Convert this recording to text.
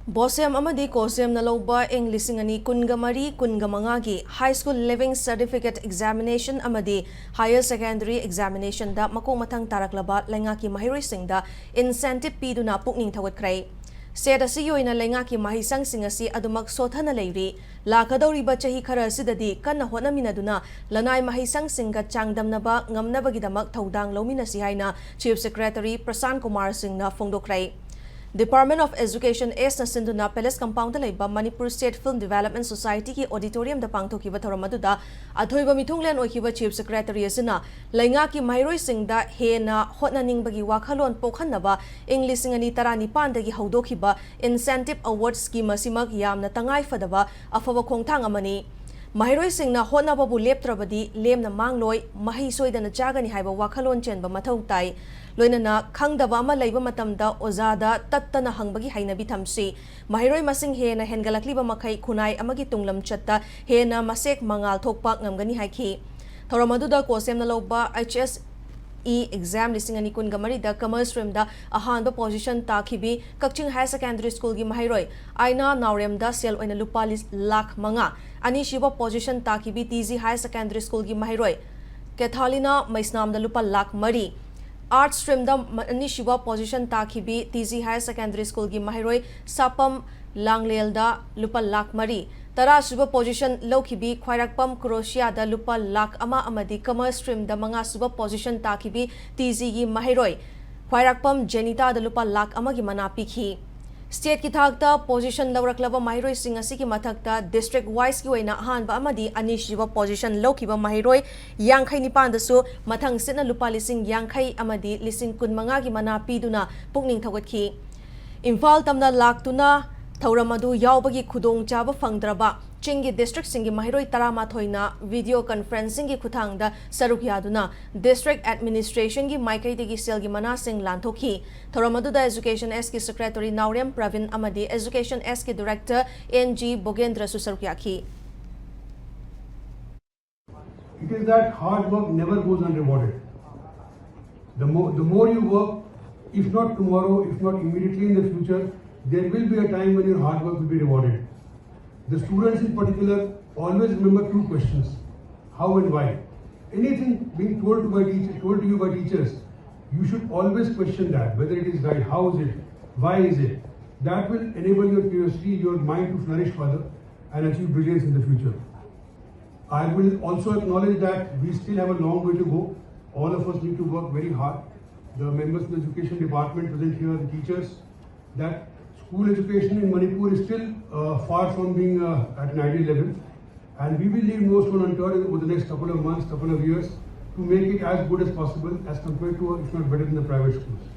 Bosem amadi kosem na loba eng lising ani kungamari kungamangagi high school living certificate examination amadi higher secondary examination da makong matang taraklaba lengaki mahiroi singda incentive piduna pukning thawatkhrai set asi yoina lengaki mahisang singasi adumak sothana leiri lakadoriba chahi khara sidadi kanna honaminaduna lanai mahisang singa changdamnaba ngamnabagidamak thodang lominasi haina chief secretary Prasan Kumar Singh na fongdokrai Department of Education S na sinduna Palace Compound laiba Manipur State Film Development Society ki auditorium da pangthokiba thoramaduda athoiba mithunglen oikiba Chief Secretary asina lainga ki mairoi singda hena hotnaningbagi wakhalon pokhanaba English ngani tarani pandagi haudokhiba incentive award scheme asimak yamna tangai fadaba afaba khongthang amani Mahiroi singna hotnababu leptrabadi lemna mangloi mahi soidana chagani haiba wakhalon chenba mathau tai loinana khangdaba ama leiba matamda ozada tattana hangbagi hainabi thamsi mahiroi masing hena hengalakliba makhai khunai amagi tunglam chatta hena masek mangal thokpa ngamgani haiki thoramaduda kosemna loba Hslce exam listing ani kun gamari da commerce stream da ahanba position takhibi Kakching High Secondary School gi mahiroi aina naurem da sel oina lupa lakh manga ani shiba position takhibi TZ High Secondary School gi mahiroi Cathalina Maisnam da lupa lakh mari Arts stream da ani shiba position takhibi TZ High Secondary School gi mahiroi Sapam Langlel da lupa lakh mari Tara suba position lokhibi Khwairakpam Croatia da lupa lakh ama amadi commerce stream da manga suba position takhibi TZ gi mahiroi Khwairakpam Jenita da lupa lakh ama gi mana pikhi State ki thakta position lawraklaba mahiroi sing asi ki mathakta district wise ki oina ahanba amadi ani shiba position lokhiba mahiroi yangkhai nipan da su mathang sitna lupa lising yangkhai amadi lising kun manga gi mana piduna pukning thawatki Imphal tamna laktuna Thauramadu yaubagi khudong chaba fangdraba Chingi district singi mahiroi tarama thoina video conferencing gi khuthangda saruk yaduna district administration gi maikai degi sel gi mana sing lanthoki Thauramadu da education S ki secretary Naurem Pravin amadi education S ki director NG Bogendra su saruk yakhi It is that hard work never goes unrewarded. The more you work, if not tomorrow, if not immediately in the future, there will be a time when your hard work will be rewarded. The students in particular always remember two questions: how and why. Anything being told to you by teachers, you should always question that, whether it is right, how is it, why is it. That will enable your curiosity, your mind to flourish further and achieve brilliance in the future. I will also acknowledge that we still have a long way to go. All of us need to work very hard. The members of the education department present here, the teachers, that school education in Manipur is still far from being at an ideal level, and we will leave no stone unturned over the next couple of months, couple of years to make it as good as possible as compared to, if not better than the private schools.